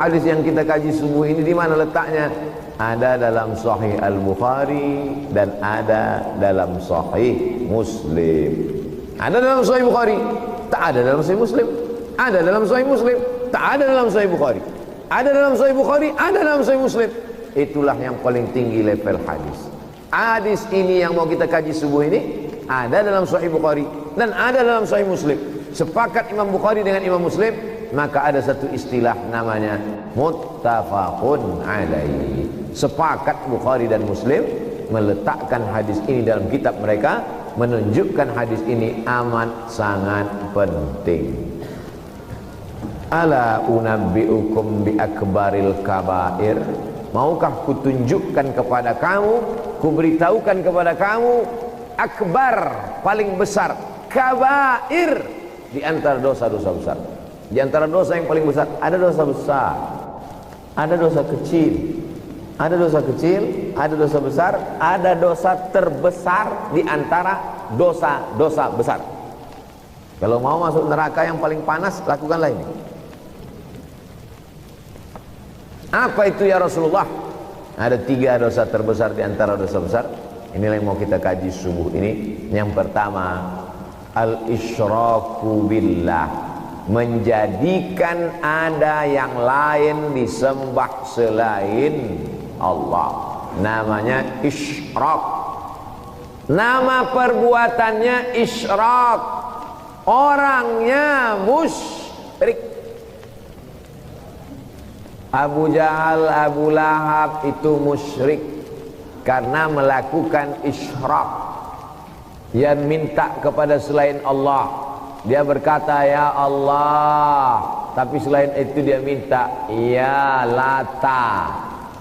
Hadis yang kita kaji subuh ini di mana letaknya? Ada dalam Sahih Al-Bukhari dan ada dalam Sahih Muslim. Ada dalam Sahih Bukhari, tak ada dalam Sahih Muslim. Ada dalam Sahih Muslim, tak ada dalam Sahih Bukhari. Ada dalam Sahih Bukhari, ada dalam Sahih Muslim. Itulah yang paling tinggi level hadis. Hadis ini yang mau kita kaji subuh ini ada dalam Sahih Bukhari dan ada dalam Sahih Muslim. Sepakat Imam Bukhari dengan Imam Muslim, maka ada satu istilah namanya muttafaqun alaihi. Sepakat Bukhari dan Muslim meletakkan hadis ini dalam kitab mereka, menunjukkan hadis ini amat sangat penting. Ala unabbiukum bi akbaril kabair. Maukah kutunjukkan kepada kamu, kuberitahukan kepada kamu akbar, paling besar, kabair, di antara dosa-dosa besar. Di antara dosa yang paling besar, ada dosa besar, ada dosa kecil, ada dosa kecil, ada dosa besar, ada dosa terbesar di antara dosa-dosa besar. Kalau mau masuk neraka yang paling panas, lakukanlah ini. Apa itu ya Rasulullah? Ada 3 dosa terbesar di antara dosa besar. Inilah yang mau kita kaji subuh ini. Yang pertama, al-isyraku billah, menjadikan ada yang lain disembah selain Allah. Namanya isyrak. Nama perbuatannya isyrak. Orangnya musyrik. Abu Jahal, Abu Lahab itu musyrik karena melakukan isyrak. Dia minta kepada selain Allah. Dia berkata ya Allah, tapi selain itu dia minta ya Lata.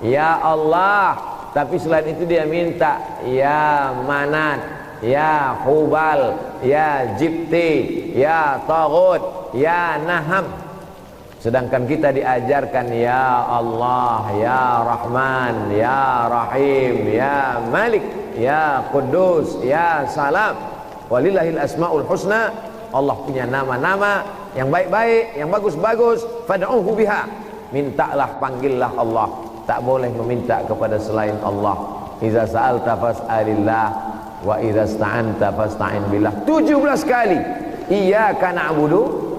Ya Allah, tapi selain itu dia minta ya Manat, ya Hubal, ya Jibti, ya Taghut, ya Naham. Sedangkan kita diajarkan ya Allah, ya Rahman, ya Rahim, ya Malik, ya Quddus, ya Salam. Walillahil asmaul husna. Allah punya nama-nama yang baik-baik, yang bagus-bagus. Fad'uhu biha. Mintalah, panggillah Allah. Tak boleh meminta kepada selain Allah. Iza sa'alta fas'alillah wa iza sta'anta fasta'in billah. 17 kali. Iyyaka na'budu.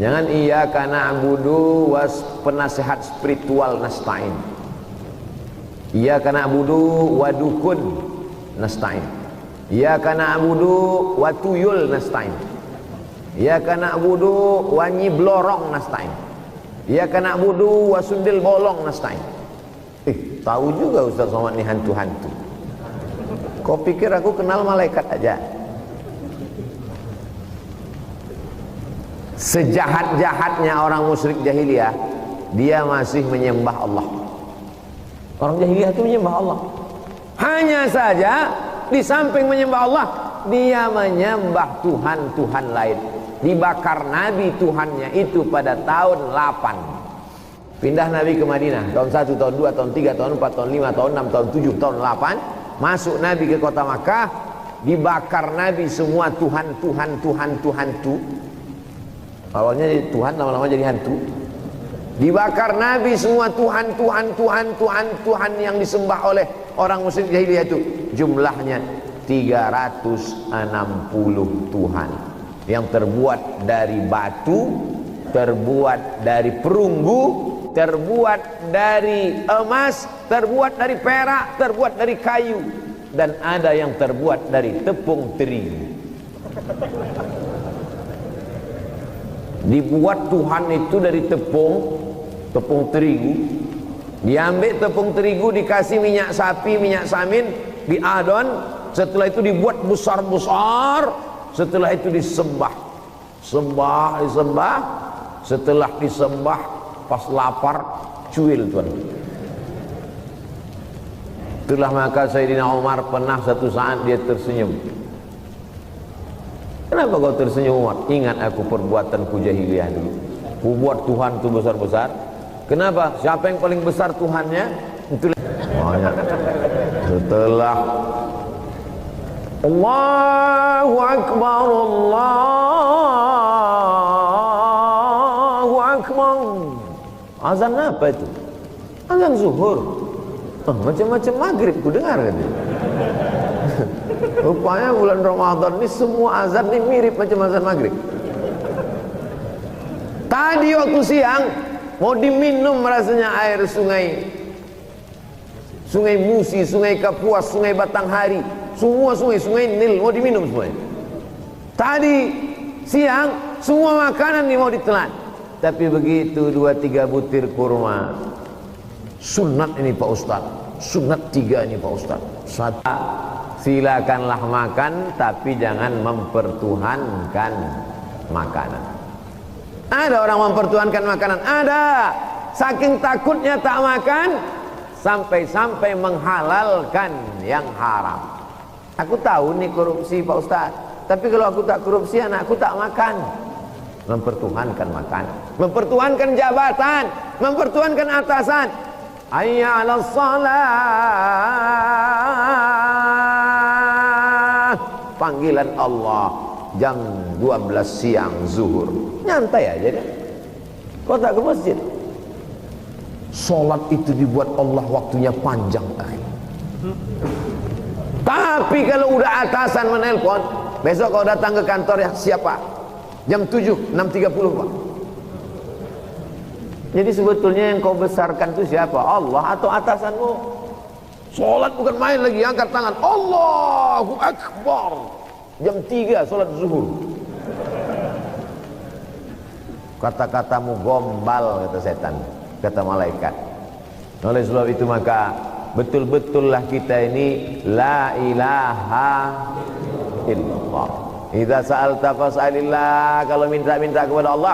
Jangan iyyaka na'budu was penasehat spiritual nasta'in. Iyyaka na'budu wa dukun nasta'in. Iyyaka na'budu wa tuyul nasta'in. Iyyaka na'budu wa nyiblorong nasta'in. Iyyaka na'budu wa sundil bolong nasta'in. Tahu juga Ustaz Somad nih hantu-hantu. Kau pikir aku kenal malaikat aja? Sejahat-jahatnya orang musyrik jahiliyah, dia masih menyembah Allah. Orang jahiliyah itu menyembah Allah. Hanya saja di samping menyembah Allah, dia menyembah Tuhan-Tuhan lain. Dibakar Nabi Tuhannya itu pada tahun 8. Pindah Nabi ke Madinah tahun 1, tahun 2, tahun 3, tahun 4, tahun 5, tahun 6, tahun 7, tahun 8. Masuk Nabi ke kota Makkah, dibakar Nabi semua Tuhan-Tuhan tu. Awalnya jadi Tuhan, lama-lama jadi hantu. Dibakar Nabi semua Tuhan yang disembah oleh orang musyrik jahiliyah itu. Jumlahnya 360 Tuhan. Yang terbuat dari batu, terbuat dari perunggu, terbuat dari emas, terbuat dari perak, terbuat dari kayu, dan ada yang terbuat dari tepung terigu. Dibuat Tuhan itu dari tepung terigu. Diambil tepung terigu, dikasih minyak sapi, minyak samin, diadon. Setelah itu dibuat besar-besar. Setelah itu disembah. Disembah. Setelah disembah, pas lapar, cuil tuan. Itulah maka Sayyidina Umar pernah satu saat dia tersenyum. Kenapa kau tersenyum Umar? Ingat aku perbuatanku jahiliyah dulu. Ku buat Tuhan itu besar-besar. Kenapa? Siapa yang paling besar Tuhannya? Itulah. Setelah Allahu Akbar, Allahu Akbar, Azan apa itu? Azan zuhur. Oh, macam-macam maghrib ku dengar katanya. Rupanya bulan Ramadan ini semua azan ini mirip macam azan maghrib. Tadi waktu siang mau diminum rasanya air sungai Musi, sungai Kapuas, sungai Batanghari, semua sungai Nil mau diminum semuanya. Tadi siang semua makanan ini mau ditelan. Tapi begitu 2-3 butir kurma, sunat ini Pak Ustaz, sunat 3 ini Pak Ustaz. Silakanlah makan, tapi jangan mempertuhankan makanan. Ada orang mempertuhankan makanan, ada. Saking takutnya tak makan, sampai-sampai menghalalkan yang haram. Aku tahu nih korupsi Pak Ustaz, tapi kalau aku tak korupsi, anakku tak makan. Mempertuhankan makan, mempertuhankan jabatan, mempertuhankan atasan. Hayya 'alas shalah, panggilan Allah jam 12 siang zuhur, nyantai aja deh. Kau tak ke masjid? Sholat itu dibuat Allah waktunya panjang, tapi kalau udah atasan menelpon, besok kau datang ke kantor ya, siapa? Jam 7, 6.30 Pak. Jadi sebetulnya yang kau besarkan itu siapa? Allah atau atasanmu? Sholat bukan main lagi, angkat tangan, Allahu Akbar. Jam 3 sholat zuhur. Kata-katamu gombal, kata setan, kata malaikat. Oleh sebab itu maka betul-betullah kita ini la ilaha illallah. Idza sa'alta fas'alillah, kalau minta-minta kepada Allah.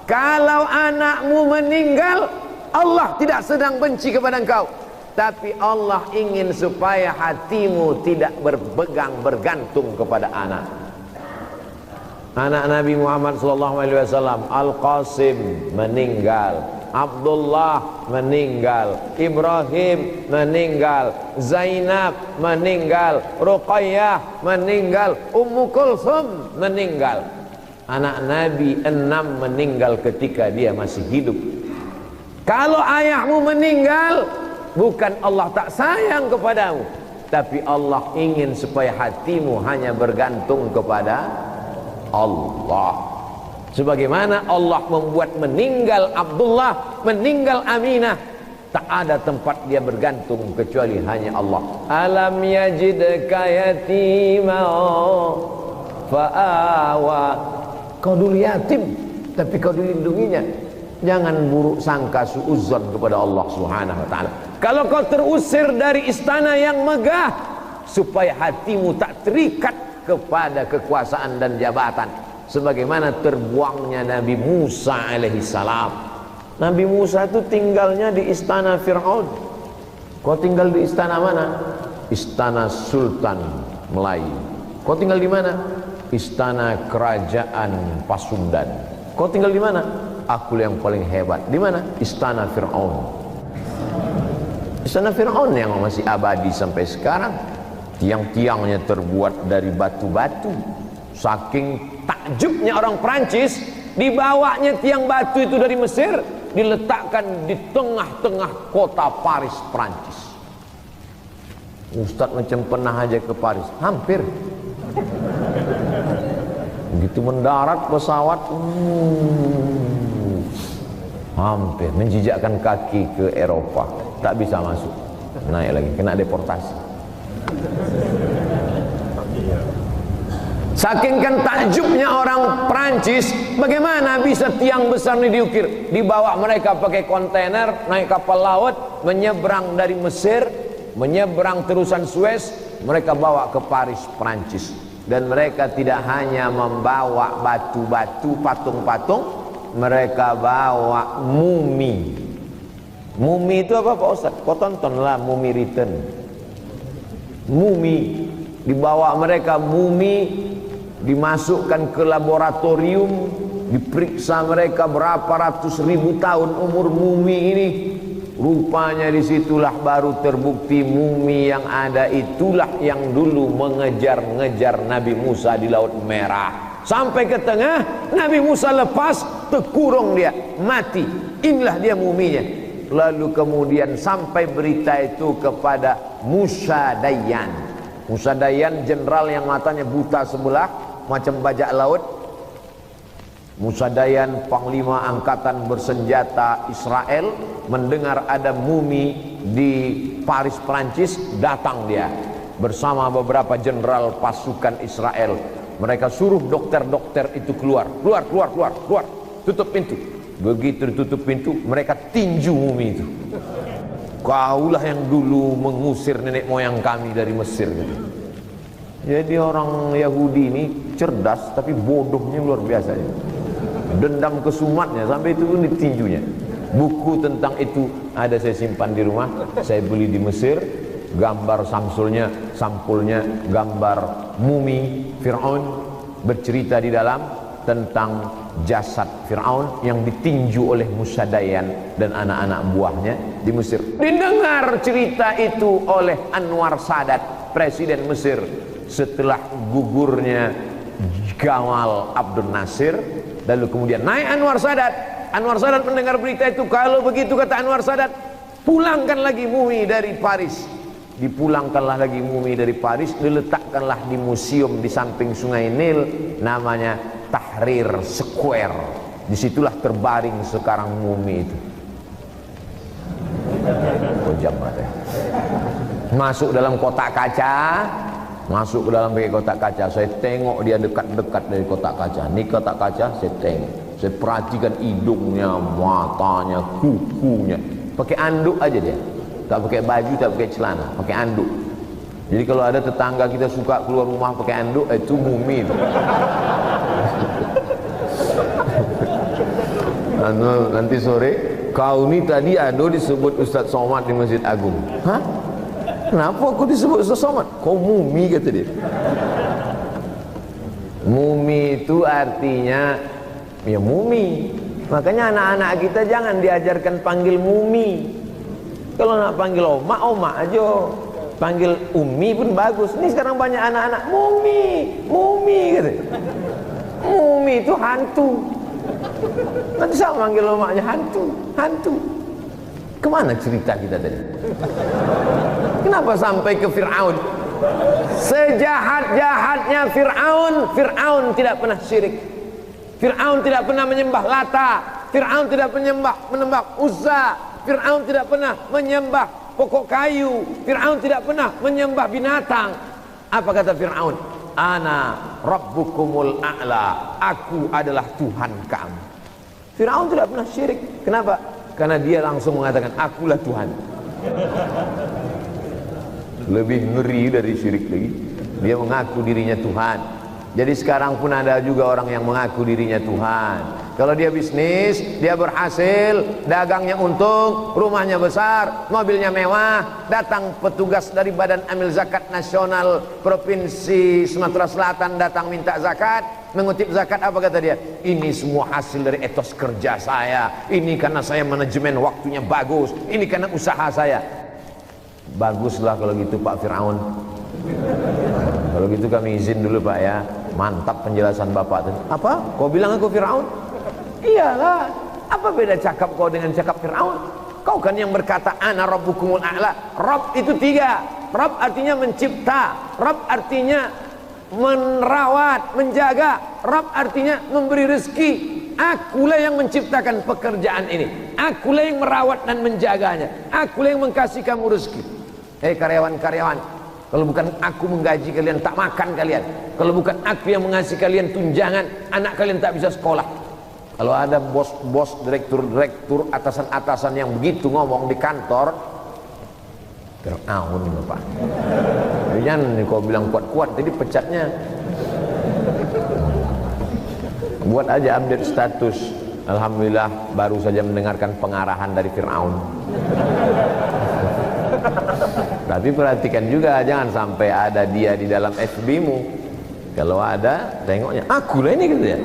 Kalau anakmu meninggal, Allah tidak sedang benci kepada engkau, tapi Allah ingin supaya hatimu tidak bergantung kepada anak. Anak Nabi Muhammad SAW, Al-Qasim meninggal, Abdullah meninggal, Ibrahim meninggal, Zainab meninggal, Ruqayyah meninggal, Ummu Kulsum meninggal. Anak Nabi 6 meninggal ketika dia masih hidup. Kalau ayahmu meninggal, bukan Allah tak sayang kepadamu, tapi Allah ingin supaya hatimu hanya bergantung kepada Allah. Sebagaimana Allah membuat meninggal Abdullah, meninggal Aminah, tak ada tempat dia bergantung kecuali hanya Allah. Alam yajidka yatima fa'awa. Kau dulu yatim, tapi kau dilindunginya. Jangan buruk sangka suudzon kepada Allah Subhanahu wa taala. Kalau kau terusir dari istana yang megah, supaya hatimu tak terikat kepada kekuasaan dan jabatan, sebagaimana terbuangnya Nabi Musa alaihi salam. Nabi Musa itu tinggalnya di istana Fir'aun. Kau tinggal di istana mana? Istana Sultan Melayu. Kau tinggal di mana? Istana Kerajaan Pasundan. Kau tinggal di mana? Aku yang paling hebat. Di mana? Istana Fir'aun. Istana Fir'aun yang masih abadi sampai sekarang. Tiang-tiangnya terbuat dari batu-batu. Saking takjubnya orang Perancis, dibawanya tiang batu itu dari Mesir, diletakkan di tengah-tengah kota Paris, Perancis. Ustadz macam pernah aja ke Paris, hampir. Begitu mendarat pesawat, hampir menjijakkan kaki ke Eropa, tak bisa masuk, naik lagi, kena deportasi. Saking kan takjubnya orang Perancis, bagaimana bisa tiang besar ini diukir? Dibawa mereka pakai kontainer, naik kapal laut, menyeberang dari Mesir, menyeberang terusan Suez, mereka bawa ke Paris, Perancis. Dan mereka tidak hanya membawa batu-batu, patung-patung, mereka bawa mumi. Mumi itu apa Pak Ustaz? Kau tontonlah Mumi Return. Mumi, dibawa mereka mumi, dimasukkan ke laboratorium, diperiksa mereka berapa ratus ribu tahun umur mumi ini. Rupanya disitulah baru terbukti mumi yang ada itulah yang dulu mengejar-ngejar Nabi Musa di Laut Merah. sampai ke tengah. Nabi Musa lepas, terkurung dia, mati. Inilah dia muminya. Lalu kemudian sampai berita itu kepada Musa Dayan. Musa Dayan jenderal yang matanya buta sebelah, macam bajak laut. Musa Dayan, panglima angkatan bersenjata Israel, mendengar ada mumi di Paris, Prancis. Datang dia bersama beberapa jenderal pasukan Israel. Mereka suruh dokter-dokter itu keluar, tutup pintu. Begitu ditutup pintu, mereka tinju mumi itu. Kaulah yang dulu mengusir nenek moyang kami dari Mesir gitu. Jadi orang Yahudi ini cerdas, tapi bodohnya luar biasa ya. Dendam kesumatnya sampai itu pun ditinjunya. Buku tentang itu ada saya simpan di rumah, saya beli di Mesir. Gambar sampulnya gambar mumi Fir'aun, bercerita di dalam tentang jasad Fir'aun yang ditinju oleh Musa Dayan dan anak-anak buahnya di Mesir. Didengar cerita itu oleh Anwar Sadat, presiden Mesir, setelah gugurnya Gamal Abdel Nasir. Lalu kemudian naik Anwar Sadat. Anwar Sadat mendengar berita itu. Kalau begitu, kata Anwar Sadat, pulangkan lagi mumi dari Paris. Dipulangkanlah lagi mumi dari Paris, diletakkanlah di museum di samping Sungai Nil, namanya Tahrir Square. Disitulah terbaring sekarang mumi itu. Kojam mata. Masuk dalam kotak kaca. Masuk ke dalam kotak kaca, saya tengok dia dekat-dekat dari kotak kaca. Ini kotak kaca, saya tengok, saya perhatikan hidungnya, matanya, kukunya. Pakai anduk aja dia, tak pakai baju, tak pakai celana, pakai anduk. Jadi kalau ada tetangga kita suka keluar rumah pakai anduk, itu mumi itu. Nanti sore, kau ini tadi ada disebut Ustadz Somad di Masjid Agung. Hah? Kenapa aku disebut Ustaz Somad? Kau mumi, kata dia. Mumi itu artinya ya mumi. Makanya anak-anak kita jangan diajarkan panggil mumi. Kalau nak panggil oma, oma aja. Panggil umi pun bagus. Ini sekarang banyak anak-anak mumi kata. Mumi itu hantu. Nanti sama panggil omaknya hantu. Kemana cerita kita tadi? Kenapa sampai ke Fir'aun? Sejahat-jahatnya Fir'aun tidak pernah syirik. Fir'aun tidak pernah menyembah Lata. Fir'aun tidak menyembah Uzza. Fir'aun tidak pernah menyembah pokok kayu. Fir'aun tidak pernah menyembah binatang. Apa kata Fir'aun? Ana rabbukumul a'la. Aku adalah Tuhan kamu. Fir'aun tidak pernah syirik. Kenapa? Karena dia langsung mengatakan akulah Tuhan. Lebih ngeri dari syirik lagi. Dia mengaku dirinya Tuhan. Jadi sekarang pun ada juga orang yang mengaku dirinya Tuhan. Kalau dia bisnis, dia berhasil, dagangnya untung, rumahnya besar, mobilnya mewah, datang petugas dari Badan Amil Zakat Nasional Provinsi Sumatera Selatan datang minta zakat, mengutip zakat, apa kata dia? Ini semua hasil dari etos kerja saya. Ini karena saya manajemen waktunya bagus. Ini karena usaha saya. Baguslah kalau gitu Pak Fir'aun. Kalau gitu kami izin dulu Pak ya. Mantap penjelasan Bapak tadi. Apa? Kau bilang aku Fir'aun? Iyalah. Apa beda cakap kau dengan cakap Fir'aun? Kau kan yang berkata ana rabbukumul a'la. Rabb itu 3. Rabb artinya mencipta. Rabb artinya merawat, menjaga. Rabb artinya memberi rezeki. Akulah yang menciptakan pekerjaan ini. Akulah yang merawat dan menjaganya. Akulah yang mengkasih kamu rezeki. Karyawan-karyawan, kalau bukan aku menggaji kalian, tak makan kalian. Kalau bukan aku yang mengasih kalian tunjangan, anak kalian tak bisa sekolah. Kalau ada bos-bos, direktur-direktur, atasan-atasan yang begitu ngomong di kantor, Fir'aun Bapak. Jangan kau bilang kuat-kuat, jadi pecatnya. Buat aja update status. Alhamdulillah baru saja mendengarkan pengarahan dari Fir'aun. Tapi perhatikan juga, jangan sampai ada dia di dalam FB-mu. Kalau ada, tengoknya, akulah ini gitu ya.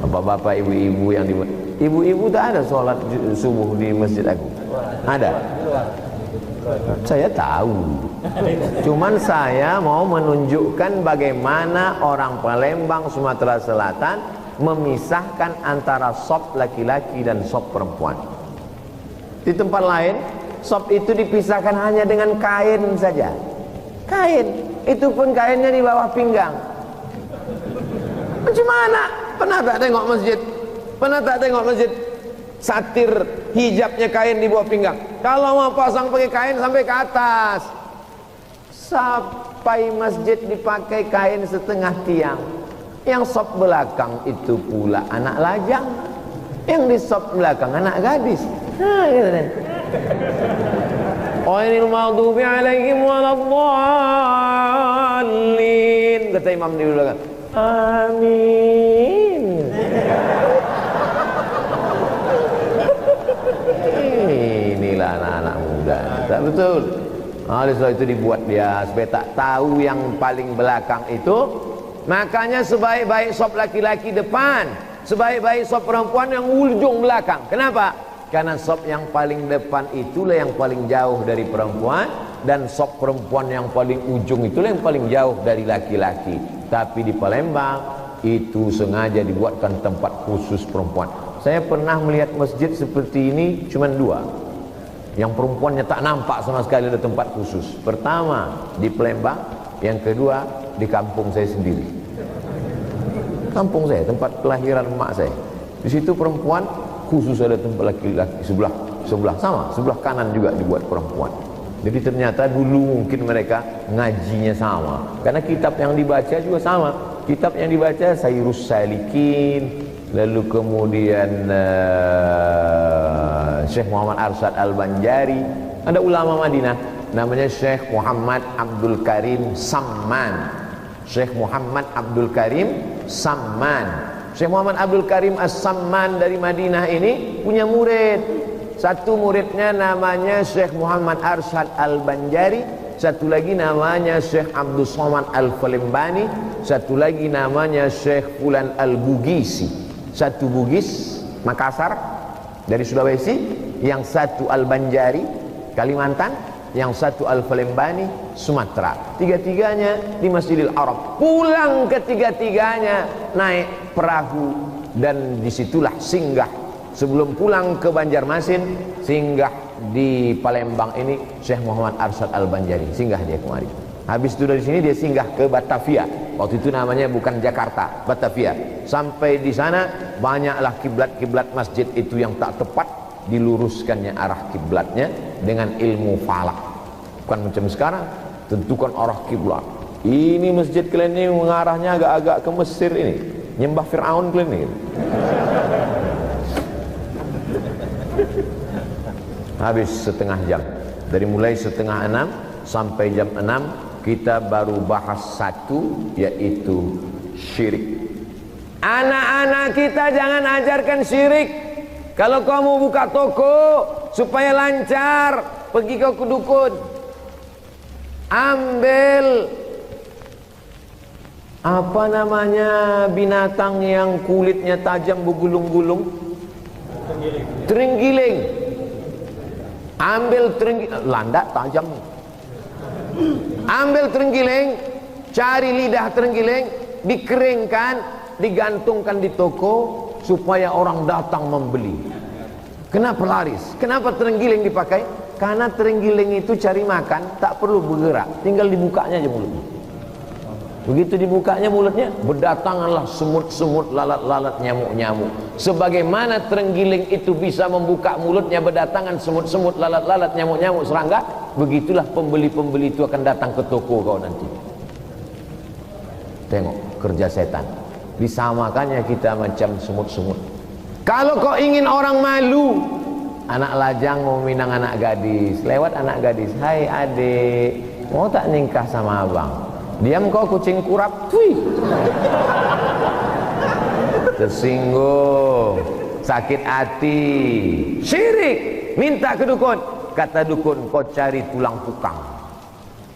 Bapak-bapak, ibu-ibu yang di ibu-ibu tak ada sholat subuh di Masjid Agung? Ada? Saya tahu. Cuman saya mau menunjukkan bagaimana orang Palembang, Sumatera Selatan memisahkan antara sop laki-laki dan sop perempuan. Di tempat lain, sop itu dipisahkan hanya dengan kain saja. Kain, itu pun kainnya di bawah pinggang. Macam mana? Pernah tak tengok masjid? Pernah tak tengok masjid? Satir hijabnya kain di bawah pinggang. Kalau mau pasang pakai kain sampai ke atas. Sampai masjid dipakai kain setengah tiang. Yang sop belakang itu pula anak lajang. Yang di sop belakang anak gadis. Gitu deh. Ghairil maghdubi alaihim waladdallin, kata imam di belakang. Amin. Inilah anak-anak muda. Tak betul. Oleh sebab itu dibuat dia supaya tak tahu yang paling belakang itu. Makanya sebaik-baik sop laki-laki depan, sebaik-baik sop perempuan yang ujung belakang. Kenapa? Karena sop yang paling depan itulah yang paling jauh dari perempuan, dan sop perempuan yang paling ujung itulah yang paling jauh dari laki-laki. Tapi di Palembang itu sengaja dibuatkan tempat khusus perempuan. Saya pernah melihat masjid seperti ini cuma dua. Yang perempuannya tak nampak sama sekali ada tempat khusus. Pertama di Palembang, yang kedua di kampung saya sendiri. Kampung saya, tempat kelahiran emak saya. Di situ perempuan khusus ada tempat laki-laki, sebelah sama, sebelah kanan juga dibuat perempuan. Jadi ternyata dulu mungkin mereka ngajinya sama, karena kitab yang dibaca juga sama. Kitab yang dibaca Sayrus Salikin, lalu kemudian Syekh Muhammad Arsyad Al-Banjari. Ada ulama Madinah namanya Syekh Muhammad Abdul Karim Samman. Syekh Muhammad Abdul Karim Samman. Syekh Muhammad Abdul Karim As-Samman dari Madinah ini punya murid. Satu muridnya namanya Syekh Muhammad Arsyad Al-Banjari, satu lagi namanya Syekh Abdul Somad Al-Falembani, satu lagi namanya Syekh Fulan Al-Bugisi. Satu Bugis Makassar dari Sulawesi, yang satu Al-Banjari Kalimantan, yang satu Al-Falembani Sumatera. Tiga-tiganya di Masjidil Arab. Pulang ketiga-tiganya naik perahu, dan disitulah singgah. Sebelum pulang ke Banjarmasin, singgah di Palembang ini Syekh Muhammad Arsyad Al-Banjari, singgah dia kemari. Habis itu dari sini dia singgah ke Batavia. Waktu itu namanya bukan Jakarta, Batavia. Sampai di sana banyaklah kiblat-kiblat masjid itu yang tak tepat, diluruskannya arah kiblatnya dengan ilmu falak. Bukan macam sekarang, tentukan arah kiblat. Ini masjid kalian ini mengarahnya agak-agak ke Mesir ini, nyembah Fir'aun kalian ini. Habis setengah jam. Dari mulai setengah 6 sampai jam 6 kita baru bahas satu, yaitu syirik. Anak-anak kita jangan ajarkan syirik. Kalau kamu buka toko supaya lancar, pergi ke dukun, ambil apa namanya binatang yang kulitnya tajam bergulung-gulung, terenggiling. Ambil terenggiling, landak tajam. Ambil terenggiling, cari lidah terenggiling, dikeringkan, digantungkan di toko supaya orang datang membeli. Kenapa laris? Kenapa terenggiling dipakai? Karena terenggiling itu cari makan tak perlu bergerak, tinggal dibukanya aja mulutnya. Begitu dibukanya mulutnya, berdatanganlah semut-semut, lalat-lalat, nyamuk-nyamuk. Sebagaimana terenggiling itu bisa membuka mulutnya, berdatangan semut-semut, lalat-lalat, nyamuk-nyamuk, serangga, begitulah pembeli-pembeli itu akan datang ke toko kau nanti. Tengok kerja setan. Disamakannya kita macam semut-semut. Kalau kau ingin orang malu, anak lajang mau minang anak gadis, lewat anak gadis, hai adik, mau tak nikah sama abang? Diam kau kucing kurap, wih, tersinggung, sakit hati, syirik, minta ke dukun. Kata dukun, kau cari tulang pukang.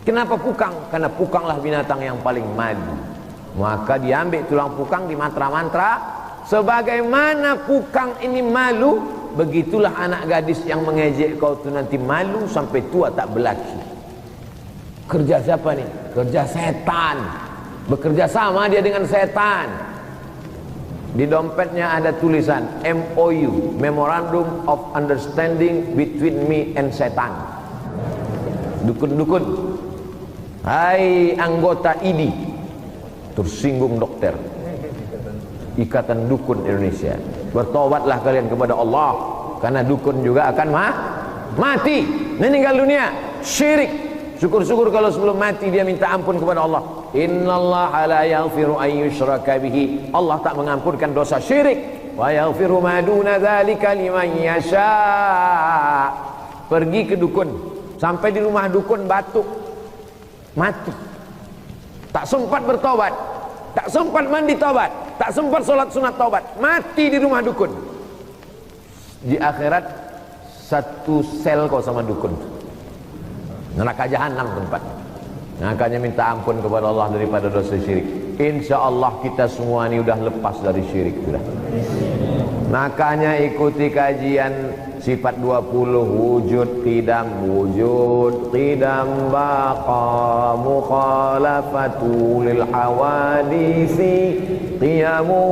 Kenapa pukang? Karena pukanglah binatang yang paling madu. Maka diambil tulang pukang, dimantra-mantra. Sebagaimana pukang ini malu, begitulah anak gadis yang mengejek kau tu nanti malu sampai tua tak berlaki. Kerja siapa nih? Kerja setan. Bekerja sama dia dengan setan. Di dompetnya ada tulisan MOU, Memorandum of Understanding between me and setan. Dukun-dukun, hai anggota ID, tersinggung dokter, Ikatan Dukun Indonesia, bertobatlah kalian kepada Allah, karena dukun juga akan mati, meninggal dunia, syirik. Syukur-syukur kalau sebelum mati dia minta ampun kepada Allah. Innallaha la yaghfiru an yushraka bihi. Allah tak mengampunkan dosa syirik. Wa yaghfiru ma duna dzalika liman yasha. Pergi ke dukun, sampai di rumah dukun batuk, mati. Tak sempat bertobat, tak sempat mandi tobat, tak sempat sholat sunat tobat, mati di rumah dukun. Di akhirat satu sel kau sama dukun, neraka jahanam tempat. Makanya minta ampun kepada Allah daripada dosa syirik. Insya Allah kita semua ini udah lepas dari syirik sudah. Makanya ikuti kajian sifat 20, wujud qidam baqa mukhalafatu lil hawadisi qiyamu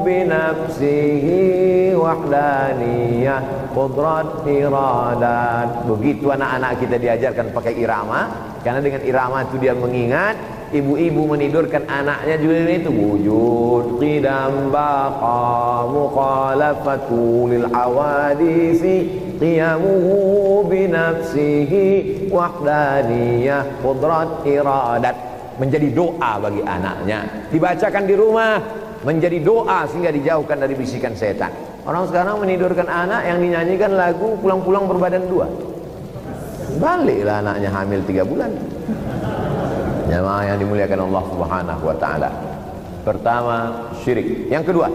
binafsihi wahdaniyah qudrat iradat. Begitu anak-anak kita diajarkan pakai irama, karena dengan irama itu dia mengingat. Ibu-ibu menidurkan anaknya juga itu wujud qidam baqa mukhalafatu lil hawadisi qiyamuhu binafsihi wahdaniyah qudrat iradat. Menjadi doa bagi anaknya, dibacakan di rumah, menjadi doa sehingga dijauhkan dari bisikan setan. Orang sekarang menidurkan anak yang dinyanyikan lagu pulang-pulang berbadan dua. Baliklah anaknya hamil 3 bulan. Jemaah yang dimuliakan Allah Subhanahu wa taala. Pertama, syirik. Yang kedua,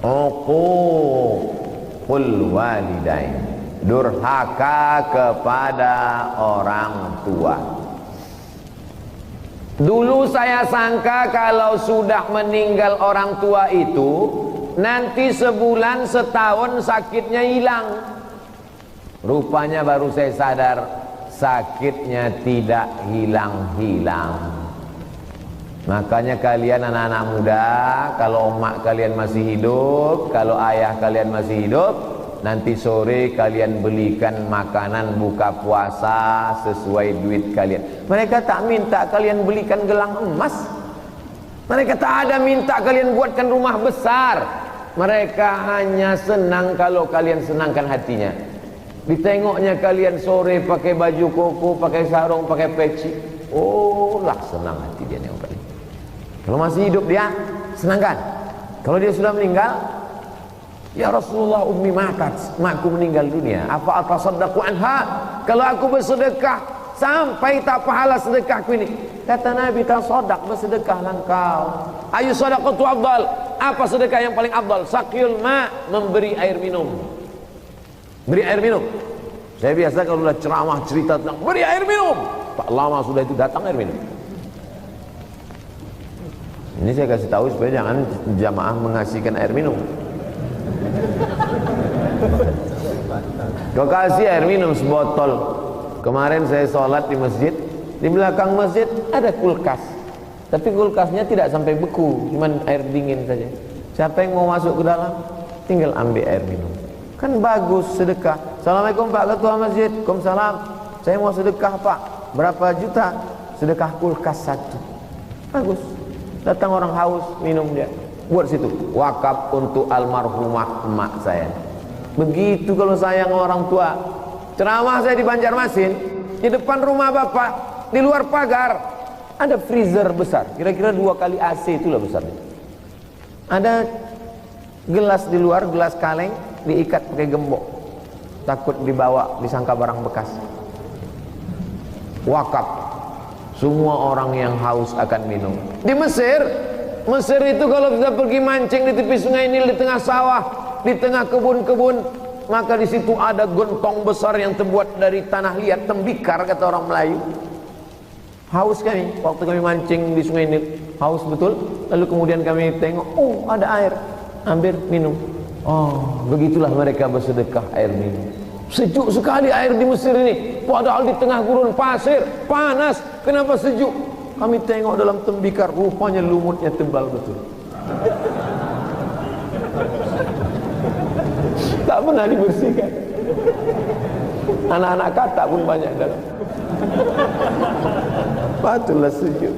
uququl walidain, durhaka kepada orang tua. Dulu saya sangka kalau sudah meninggal orang tua itu nanti sebulan setahun sakitnya hilang. Rupanya baru saya sadar sakitnya tidak hilang-hilang. Makanya kalian anak-anak muda, kalau emak kalian masih hidup, kalau ayah kalian masih hidup, nanti sore kalian belikan makanan buka puasa sesuai duit kalian. Mereka tak minta kalian belikan gelang emas, mereka tak ada minta kalian buatkan rumah besar. Mereka hanya senang kalau kalian senangkan hatinya. Ditengoknya kalian sore pakai baju koko, pakai sarung, pakai peci, oh lah senang hati dia nengok kalian. Kalau masih hidup dia senangkan. Kalau dia sudah meninggal, ya Rasulullah, ummi matat, makku meninggal dunia, apa atasaddaqu anha, kalau aku bersedekah sampai tak pahala sedekahku ini. Kata Nabi, tasaddaq, bersedekahlah engkau. Ayu sadaqatu afdal, apa sedekah yang paling afdal? Saqiyul ma, memberi air minum. Beri air minum. Saya biasa kalau sudah ceramah cerita tentang beri air minum, tak lama sudah itu datang air minum. Ini saya kasih tahu supaya jangan jamaah mengasihkan air minum. Kau kasih air minum sebotol. Kemarin saya sholat di masjid, di belakang masjid ada kulkas, tapi kulkasnya tidak sampai beku, cuman air dingin saja. Siapa yang mau masuk ke dalam, tinggal ambil air minum. Kan bagus sedekah. Assalamualaikum Pak Ketua Masjid. Waalaikumsalam. Saya mau sedekah Pak. Berapa juta? Sedekah kulkas 1. Bagus. Datang orang haus, minum dia. Buat situ. Wakaf untuk almarhumah emak saya. Begitu kalau sayang orang tua. Ceramah saya di Banjarmasin, di depan rumah bapak, di luar pagar ada freezer besar. Kira-kira 2 kali AC, itulah besarnya. Ada gelas di luar, gelas kaleng, diikat pakai gembok, takut dibawa disangka barang bekas. Wakaf, semua orang yang haus akan minum. Di Mesir itu kalau kita pergi mancing di tepi sungai Nil, di tengah sawah, di tengah kebun-kebun, maka di situ ada gentong besar yang terbuat dari tanah liat, tembikar kata orang Melayu. Haus kami waktu kami mancing di sungai Nil, haus betul. Lalu kemudian kami tengok, oh ada air, ambil minum. Oh, begitulah mereka bersedekah air minum. Sejuk sekali air di Mesir ini, padahal di tengah gurun pasir, panas. Kenapa sejuk? Kami tengok dalam tembikar, rupanya lumutnya tebal betul. Tak pernah dibersihkan. Anak-anak katak pun banyak dalam. Patutlah sejuk.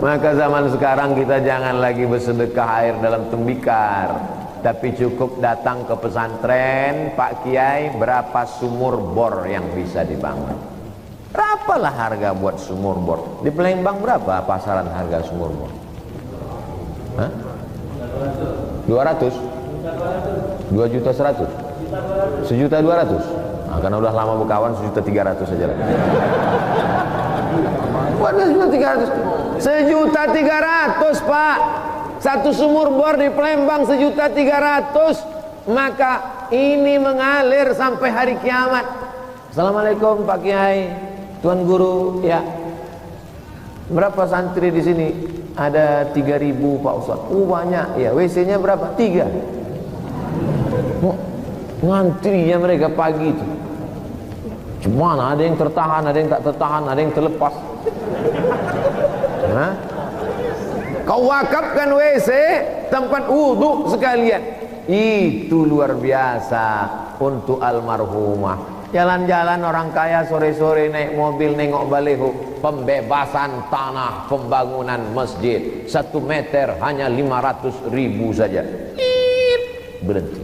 Maka zaman sekarang kita jangan lagi bersedekah air dalam tembikar, tapi cukup datang ke pesantren, Pak Kiai, berapa sumur bor yang bisa dibangun. Berapalah harga buat sumur bor? Di Palembang berapa pasaran harga sumur bor? Hah? 200? 2.100.000? 1.200.000? Nah, karena udah lama berkawan, 1.300.000 saja lagi. Waduh, 1.300.000. 1.300.000, Pak. Satu sumur bor di Palembang 1.300.000. Maka ini mengalir sampai hari kiamat. Assalamualaikum Pak Kiai, Tuan Guru. Ya. Berapa santri di sini? Ada 3.000 Pak Ustaz. Banyak. Ya, WC-nya berapa? 3. Ngantrinya mereka pagi itu. Cuman ada yang tertahan, ada yang tak tertahan, ada yang terlepas. Hah? Kau wakafkan WC tempat wudhu sekalian. Itu luar biasa untuk almarhumah. Jalan-jalan orang kaya sore-sore naik mobil nengok baliho. Pembebasan tanah pembangunan masjid 1 meter hanya 500.000 saja. Berhenti.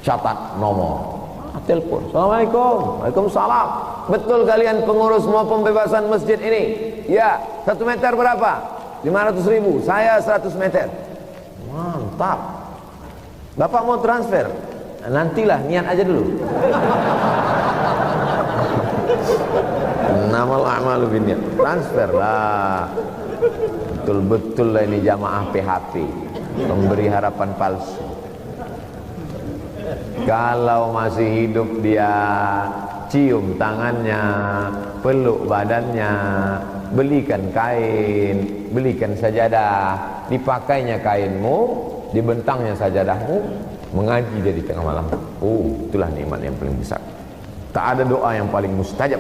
Catat nomor. Telepon. Assalamualaikum. Waalaikumsalam. Betul kalian pengurus mau pembebasan masjid ini? Ya. 1 meter berapa? 500.000. Saya 100 meter. Mantap. Bapak mau transfer? Nantilah, niat aja dulu. Namal a'malu binniyat. Transfer lah. Betul-betul lah ini jamaah PHP, pemberi harapan palsu. Kalau masih hidup dia cium tangannya, peluk badannya, belikan kain, belikan sajadah, dipakainya kainmu, dibentangnya sajadahmu, mengaji dia di tengah malam. Itulah nikmat yang paling besar. Tak ada doa yang paling mustajab.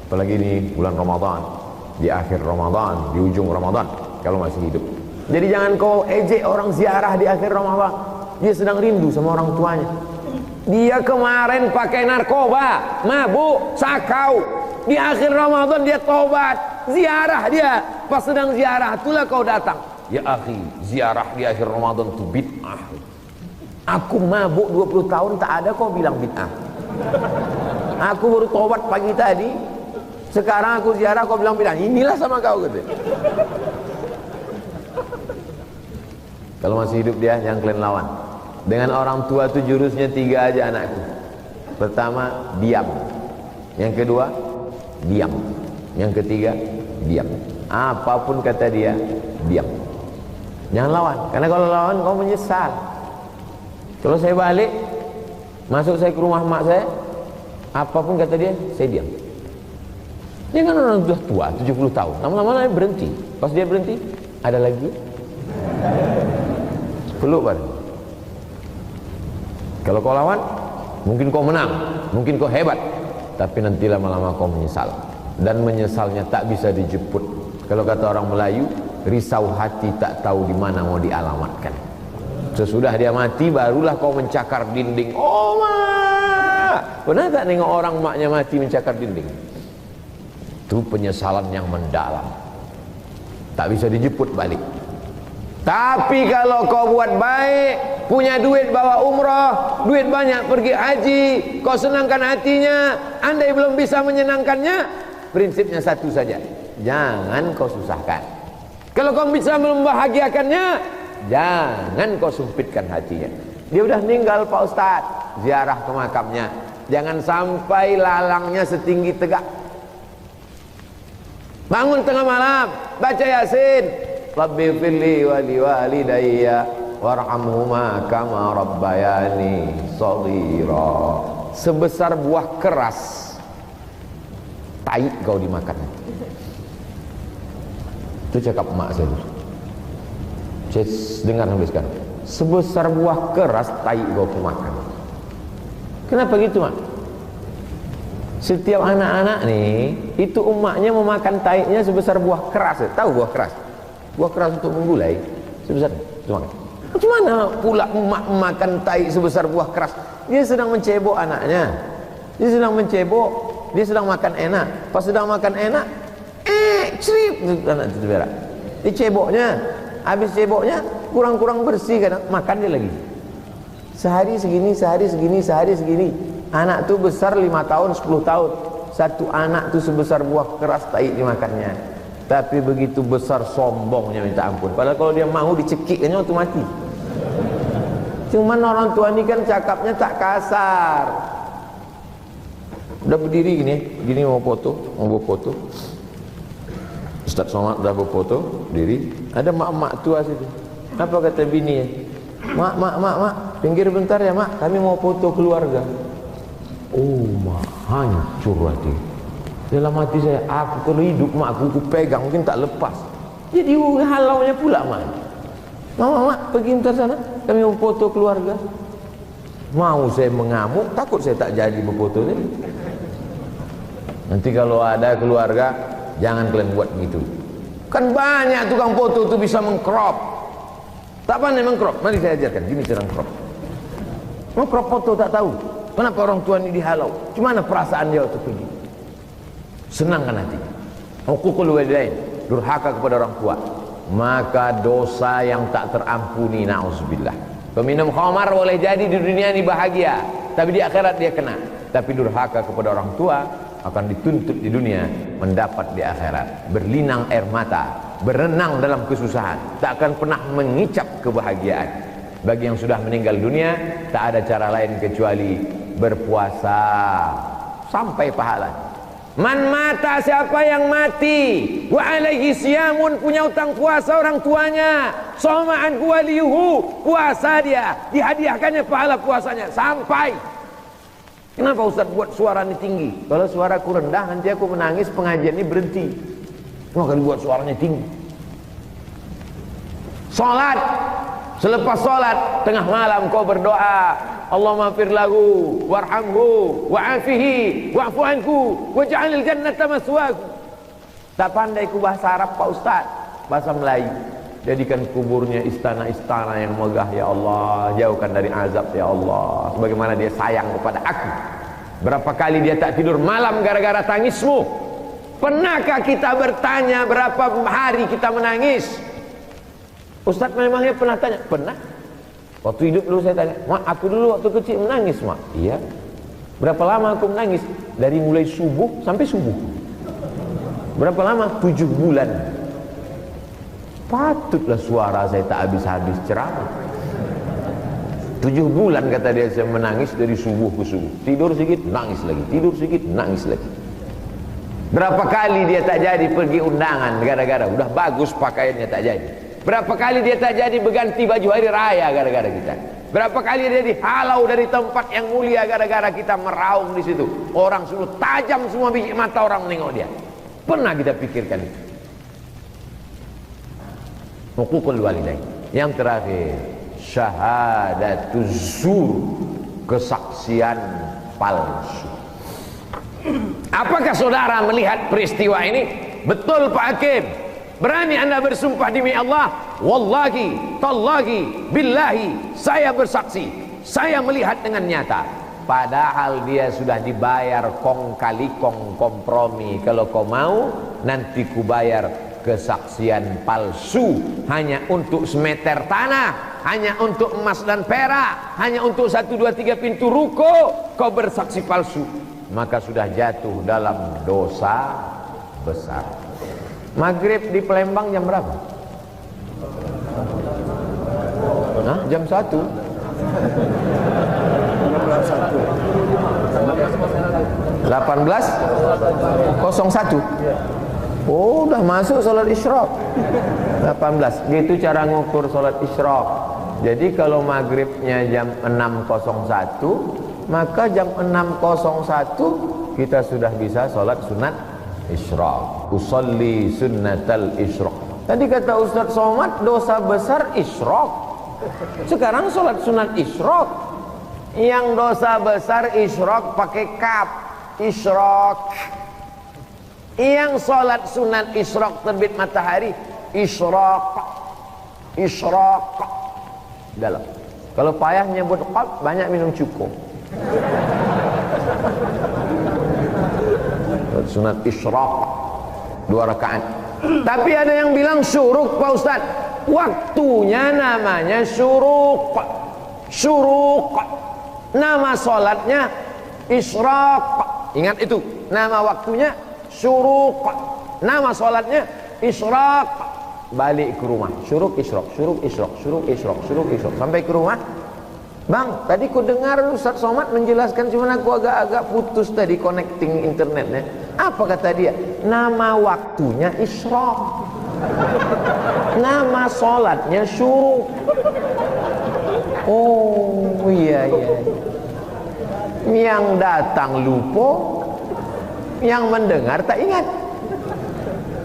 Apalagi ini bulan Ramadan, di akhir Ramadan, di ujung Ramadan, kalau masih hidup. Jadi jangan kau ejek orang ziarah di akhir Ramadan. Dia sedang rindu sama orang tuanya. Dia kemarin pakai narkoba, mabuk, sakau. Di akhir Ramadan dia tobat, ziarah dia. Pas sedang ziarah, itulah kau datang. Ya akhi, ziarah di akhir Ramadan itu bid'ah. Aku mabuk 20 tahun tak ada kau bilang bid'ah. Aku baru tobat pagi tadi. Sekarang aku ziarah kau bilang bid'ah. Inilah sama kau gitu. Kalau masih hidup dia jangan kalian lawan. Dengan orang tua itu jurusnya 3 aja anakku. Pertama, diam. Yang kedua, diam. Yang ketiga, diam. Apapun kata dia, diam. Jangan lawan. Karena kalau lawan kau menyesal. Kalau saya balik, masuk saya ke rumah mak saya, apapun kata dia, saya diam. Dia kan orang sudah tua, 70 tahun. Lama-lama dia berhenti. Pas dia berhenti, ada lagi. Peluk baru. Kalau kau lawan, mungkin kau menang, mungkin kau hebat, tapi nanti lama-lama kau menyesal. Dan menyesalnya tak bisa dijemput. Kalau kata orang Melayu, risau hati tak tahu di mana mau dialamatkan. Sesudah dia mati, barulah kau mencakar dinding. Oh mak, pernah tak nengok orang maknya mati mencakar dinding? Itu penyesalan yang mendalam. Tak bisa dijemput balik. Tapi kalau kau buat baik, punya duit bawa umrah, duit banyak pergi haji, kau senangkan hatinya, andai belum bisa menyenangkannya, prinsipnya satu saja, jangan kau susahkan. Kalau kau bisa membahagiakannya, jangan kau sempitkan hatinya. Dia udah meninggal Pak Ustadz, ziarah ke makamnya, jangan sampai lalangnya setinggi tegak. Bangun tengah malam, baca Yasin. Rabbi firli wa liwalidayya warhamhuma kama rabbayani shaghira. Sebesar buah keras, tai kau dimakan. Itu cakap emak saya. Saya dengar sampai sekarang. Sebesar buah keras, tai kau makan. Kenapa gitu, Mak? Setiap anak-anak nih, itu emaknya memakan taiknya sebesar buah keras. Tahu buah keras? Buah keras untuk menggulai sebesar itu makan. Bagaimana pula emak memakan taik sebesar buah keras? Dia sedang mencebok anaknya. Dia sedang mencebok, dia sedang makan enak. Pas sedang makan enak, cerip anak itu berak. Diceboknya, habis ceboknya kurang-kurang bersih kan, makan dia lagi. Sehari segini, sehari segini, sehari segini. Anak tuh besar 5 tahun, 10 tahun. Satu anak tuh sebesar buah keras taik dimakannya. Tapi begitu besar sombongnya minta ampun. Padahal kalau dia mau dicekiknya waktu mati. Cuman orang tua ini kan cakapnya tak kasar. Udah berdiri gini mau foto, mau foto. Ustaz Somad udah berfoto, diri. Ada mak-mak tua situ. Apa kata bini? Mak, pinggir bentar ya, Mak. Kami mau foto keluarga. Oh, mak, hancur hati. Dalam hati saya, aku kalau hidup mak aku pegang mungkin tak lepas. Jadi halaunya pula mak. Mak, pergi bentar sana. Kami mau foto keluarga. Mau saya mengamuk, takut saya tak jadi berfoto ni. Nanti kalau ada keluarga, jangan kalian buat begitu. Kan banyak tukang foto tu bisa mengcrop. Tak pandai mengcrop. Mari saya ajarkan. Gini cara mengcrop. Mengcrop foto tak tahu. Kenapa orang tua ini dihalau? Gimana perasaan dia waktu pergi? Senangkan hati. Hukukul walidain, durhaka kepada orang tua, maka dosa yang tak terampuni, na'udzubillah. Peminum khamar boleh jadi di dunia ini bahagia, tapi di akhirat dia kena. Tapi durhaka kepada orang tua akan dituntut di dunia, mendapat di akhirat. Berlinang air mata, berenang dalam kesusahan, tak akan pernah mengicap kebahagiaan. Bagi yang sudah meninggal dunia, tak ada cara lain kecuali berpuasa sampai pahala. Man mata, siapa yang mati, wa alaihi siyamun, punya utang puasa orang tuanya, soma'an waliyuhu, puasa dia, dihadiahkannya pahala puasanya sampai. Kenapa Ustaz buat suara ini tinggi? Kalau suaraku rendah nanti aku menangis, pengajian ini berhenti. Maka buat suaranya tinggi. Salat, selepas salat tengah malam kau berdoa, Allahumma fir lahu warhamhu wa'afihi wa'fu anhu waj'alil jannata maswaahu. Tak pandai ku bahasa Arab Pak Ustaz, bahasa Melayu. Jadikan kuburnya istana-istana yang megah ya Allah, jauhkan dari azab ya Allah. Sebagaimana dia sayang kepada aku. Berapa kali dia tak tidur malam gara-gara tangismu? Pernahkah kita bertanya berapa hari kita menangis? Ustaz memangnya pernah tanya? Pernah. Waktu hidup dulu saya tanya, Mak, aku dulu waktu kecil menangis, Mak. Iya. Berapa lama aku menangis? Dari mulai subuh sampai subuh. Berapa lama? 7 bulan. Patutlah suara saya tak habis-habis ceramah. 7 bulan kata dia saya menangis dari subuh ke subuh. Tidur sedikit, nangis lagi. Tidur sedikit, nangis lagi. Berapa kali dia tak jadi pergi undangan gara-gara udah bagus pakaiannya tak jadi. Berapa kali dia tak jadi berganti baju hari raya gara-gara kita. Berapa kali dia dihalau dari tempat yang mulia gara-gara kita meraung di situ. Orang suruh tajam semua biji mata orang menengok dia. Pernah kita pikirkan itu? Hukukul walidain. Yang terakhir, syahadatuz zur, kesaksian palsu. Apakah saudara melihat peristiwa ini? Betul Pak Hakim. Berani anda bersumpah demi Allah, wallahi, tallahi, billahi, saya bersaksi, saya melihat dengan nyata. Padahal dia sudah dibayar kong kali kong kompromi. Kalau kau mau, nanti ku bayar kesaksian palsu. Hanya untuk semeter tanah, hanya untuk emas dan perak, hanya untuk 1, 2, 3 pintu ruko, kau bersaksi palsu. Maka sudah jatuh dalam dosa besar. Maghrib di Palembang jam berapa? Nah, jam 1. 18:01. Oh, udah masuk salat isyraq. 18. Gitu cara ngukur salat isyraq. Jadi kalau maghribnya jam 6:01, maka jam 6:01 kita sudah bisa salat sunat isyraq. Usalli sunnatal isyraq. Tadi kata Ustaz Somad dosa besar isyraq. Sekarang salat sunat isyraq. Yang dosa besar isyrok pakai kaf, isyrok. Yang sholat sunat isyrok terbit matahari, isyrok, isyrok. Dalam. Kalau payah nyebut qaf, banyak minum cukup. Sunat isyrok 2 rakaat. Tapi ada yang bilang syuruk Pak Ustaz. Waktunya namanya syuruk. Syuruk. Nama sholatnya isyraq. Ingat itu, nama waktunya syuruk, nama sholatnya isyraq. Balik ke rumah, syuruk isyraq, syuruk isyraq, syuruk isyraq, syuruk isyraq. Sampai ke rumah, bang, tadi ku dengar Ustaz Somad menjelaskan, cuman aku agak-agak putus tadi connecting internetnya. Apa kata dia? Nama waktunya isyraq, nama sholatnya syuruk. Oh iya. Yang datang lupa, yang mendengar tak ingat.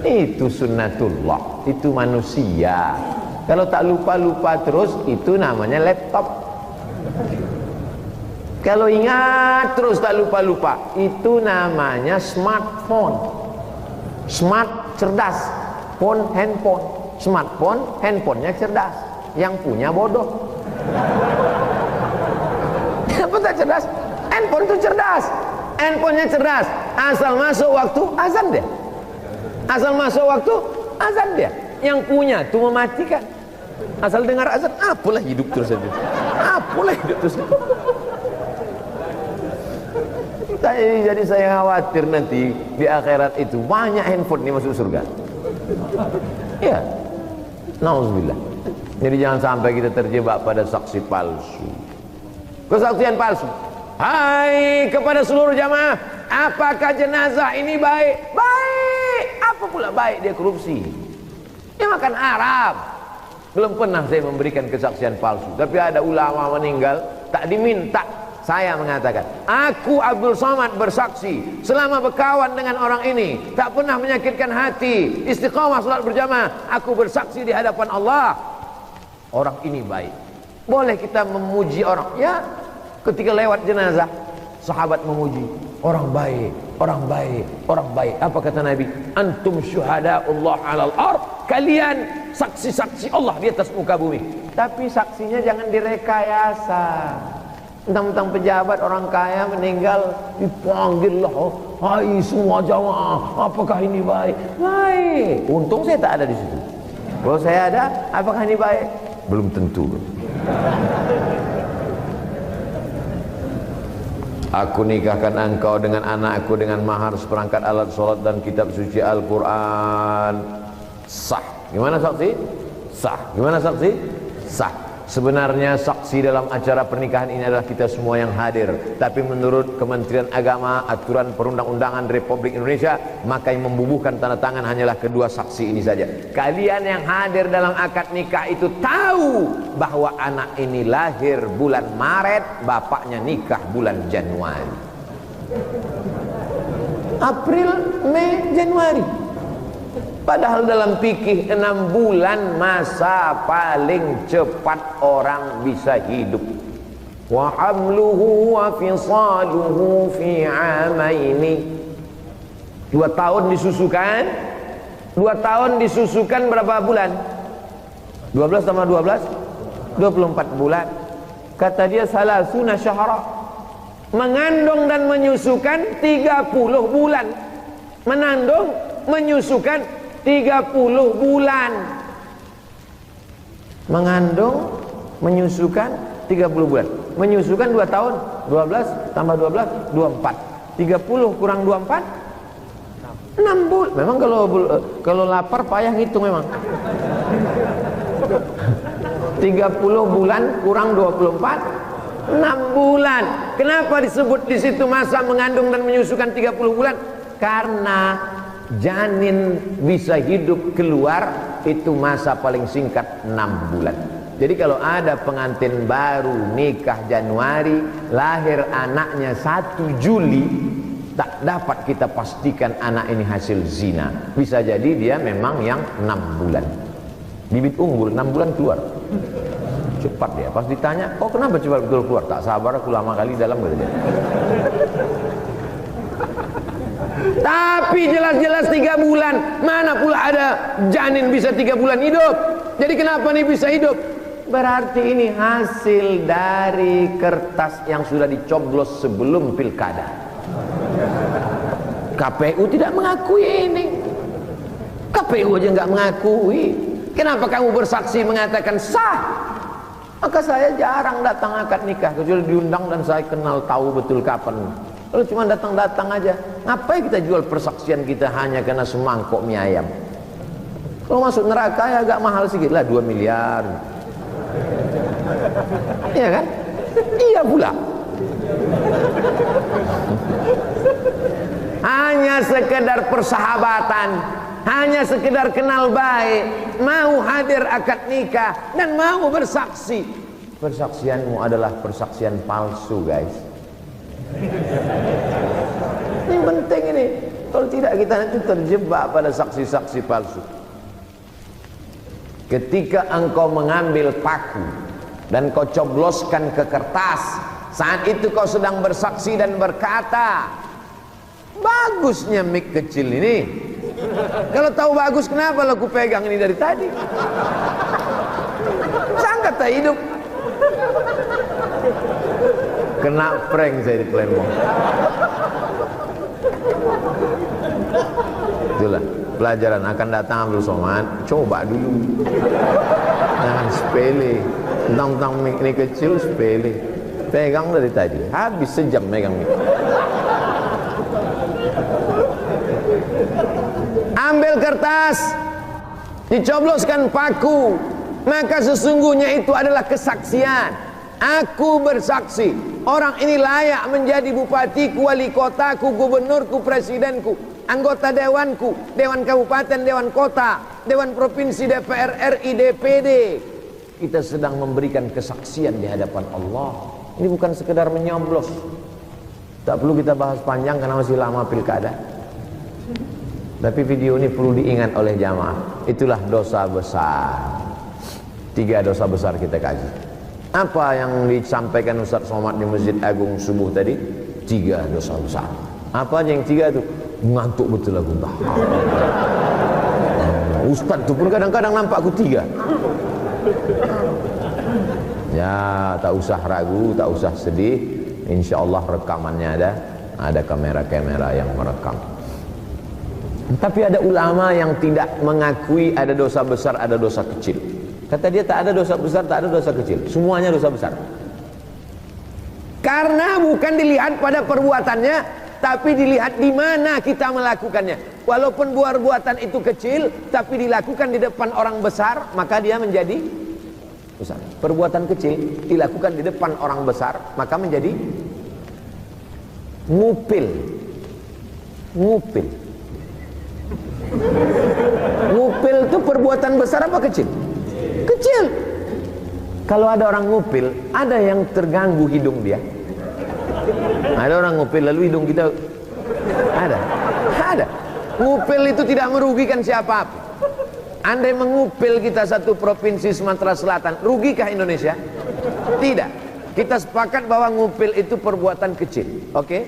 Itu sunnatullah, itu manusia. Kalau tak lupa-lupa terus, itu namanya laptop. Kalau ingat terus tak lupa-lupa, itu namanya smartphone. Smart, cerdas. Phone, handphone. Smartphone, handphonenya cerdas. Yang punya bodoh. Kenapa tak cerdas? Handphone itu cerdas. Handphonenya cerdas. Asal masuk waktu, azan dia. Asal masuk waktu, azan dia. Yang punya itu mematikan. Asal dengar azan, apalah hidup terus saja. Apalah hidup terus. Jadi saya khawatir nanti di akhirat itu banyak handphone ini masuk surga. Ya, nauzubillah. Jadi jangan sampai kita terjebak pada saksi palsu, kesaksian palsu. Hai kepada seluruh jamaah, apakah jenazah ini baik? Baik. Apa pula baik dia korupsi? Dia makan Arab. Belum pernah saya memberikan kesaksian palsu. Tapi ada ulama meninggal tak diminta. Saya mengatakan, aku Abdul Somad bersaksi selama berkawan dengan orang ini tak pernah menyakitkan hati, istiqamah salat berjamaah. Aku bersaksi di hadapan Allah, orang ini baik. Boleh kita memuji orang, ya. Ketika lewat jenazah, sahabat memuji, orang baik, orang baik, orang baik. Apa kata Nabi? Antum syuhadaullah alal ard. Kalian saksi-saksi Allah di atas muka bumi. Tapi saksinya jangan direkayasa. Tentang pejabat orang kaya meninggal, dipanggil lah, hai semua jamaah, apakah ini baik? Baik. Untung saya tak ada di situ. Kalau saya ada, apakah ini baik? Belum tentu. Aku nikahkan engkau dengan anakku dengan mahar seperangkat alat sholat dan kitab suci Al-Quran. Sah. Gimana saksi? Sah. Gimana saksi? Sah. Sebenarnya saksi dalam acara pernikahan ini adalah kita semua yang hadir. Tapi menurut Kementerian Agama, aturan perundang-undangan Republik Indonesia, maka yang membubuhkan tanda tangan hanyalah kedua saksi ini saja. Kalian yang hadir dalam akad nikah itu tahu bahwa anak ini lahir bulan Maret, bapaknya nikah bulan Januari. April, Mei, Januari. Padahal dalam fikih 6 bulan masa paling cepat orang bisa hidup. Wa hamluhu wa fisaluhu fi amaini. 2 tahun disusukan. 2 tahun disusukan berapa bulan? 12 tambah 12 24 bulan. Kata dia salasuna syahra. Mengandung dan menyusukan 30 bulan. Menandung, menyusukan 30 bulan. Mengandung, menyusukan 30 bulan. Menyusukan 2 tahun, 12 tambah 12 24. 30 kurang 24 6 bulan. Memang kalau lapar payah ngitung memang. 30 bulan kurang 24 6 bulan. Kenapa disebut di situ masa mengandung dan menyusukan 30 bulan? Karena janin bisa hidup keluar itu masa paling singkat 6 bulan. Jadi kalau ada pengantin baru nikah Januari, lahir anaknya 1 Juli, tak dapat kita pastikan anak ini hasil zina. Bisa jadi dia memang yang 6 bulan. Bibit unggul 6 bulan keluar. cepat dia. Pas ditanya, oh kenapa cepat betul keluar? Tak sabar aku lama kali dalam kata dia. Tapi jelas-jelas 3 bulan. Mana pula ada janin bisa 3 bulan hidup? Jadi kenapa nih bisa hidup? Berarti ini hasil dari kertas yang sudah dicoblos sebelum pilkada. KPU tidak mengakui ini. KPU aja nggak mengakui. Kenapa kamu bersaksi mengatakan sah? Maka saya jarang datang akad nikah kecuali diundang dan saya kenal tahu betul kapan. Kalau cuma datang-datang aja, ngapain kita jual persaksian kita hanya karena semangkok mie ayam? Kalau masuk neraka ya agak mahal sedikit lah, 2 miliar. Iya kan? Iya pula. Hanya sekedar persahabatan, hanya sekedar kenal baik, mau hadir akad nikah dan mau bersaksi. Persaksianmu adalah persaksian palsu, guys. Ini penting ini. Kalau tidak kita nanti terjebak pada saksi-saksi palsu. Ketika engkau mengambil paku dan kau cobloskan ke kertas, saat itu kau sedang bersaksi dan berkata, bagusnya mic kecil ini. Kalau tahu bagus, kenapa lo ku pegang ini dari tadi? Sangat tak hidup. Kena prank saya di Plembong. Itulah pelajaran akan datang Abdul Somad. Coba dulu, jangan sepele. Tentang mic ini kecil sepele. Pegang dari tadi, habis sejam megang mic. Ambil kertas, dicobloskan paku, maka sesungguhnya itu adalah kesaksian. Aku bersaksi, orang ini layak menjadi bupatiku, wali kotaku, gubernurku, presidenku, anggota dewanku, dewan kabupaten, dewan kota, dewan provinsi, DPR RI, DPD. Kita sedang memberikan kesaksian di hadapan Allah. Ini bukan sekedar menyoblos. Tak perlu kita bahas panjang karena masih lama pilkada. Tapi video ini perlu diingat oleh jamaah. Itulah dosa besar. 3 dosa besar kita kaji. Apa yang disampaikan Ustaz Somad di Masjid Agung subuh tadi? 3 dosa besar. Apa aja yang 3 itu? Ngantuk betul aku. Ustaz itu pun kadang-kadang nampak aku 3. Ya, tak usah ragu, tak usah sedih. Insya Allah rekamannya ada kamera-kamera yang merekam. Tapi ada ulama yang tidak mengakui ada dosa besar, ada dosa kecil. Kata dia tak ada dosa besar, tak ada dosa kecil. Semuanya dosa besar. Karena bukan dilihat pada perbuatannya, tapi dilihat di mana kita melakukannya. Walaupun perbuatan itu kecil, tapi dilakukan di depan orang besar, maka dia menjadi besar. Perbuatan kecil dilakukan di depan orang besar, maka menjadi ngupil. Ngupil. Ngupil itu perbuatan besar apa kecil? Kecil. Kalau ada orang ngupil, ada yang terganggu hidung dia. Ada orang ngupil lalu hidung kita ada. Ngupil itu tidak merugikan siapa-apa. Andai mengupil kita satu provinsi Sumatera Selatan, rugikah Indonesia? Tidak. Kita sepakat bahwa ngupil itu perbuatan kecil. Oke?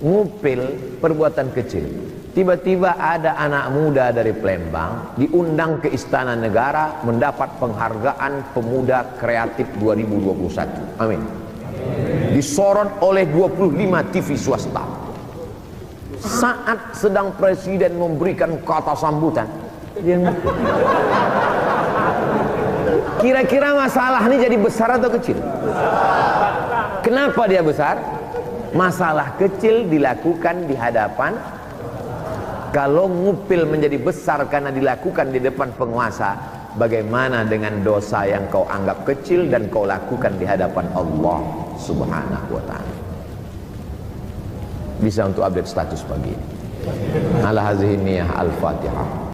Ngupil perbuatan kecil. Tiba-tiba ada anak muda dari Palembang diundang ke Istana Negara mendapat penghargaan Pemuda Kreatif 2021. Amin. Disorot oleh 25 TV swasta. Saat sedang presiden memberikan kata sambutan, kira-kira masalah ini jadi besar atau kecil? Kenapa dia besar? Masalah kecil dilakukan di hadapan. Kalau ngupil menjadi besar karena dilakukan di depan penguasa, bagaimana dengan dosa yang kau anggap kecil dan kau lakukan di hadapan Allah Subhanahu wa ta'ala? Bisa untuk update status pagi ini. Ala hazihi niyah al-Fatihah.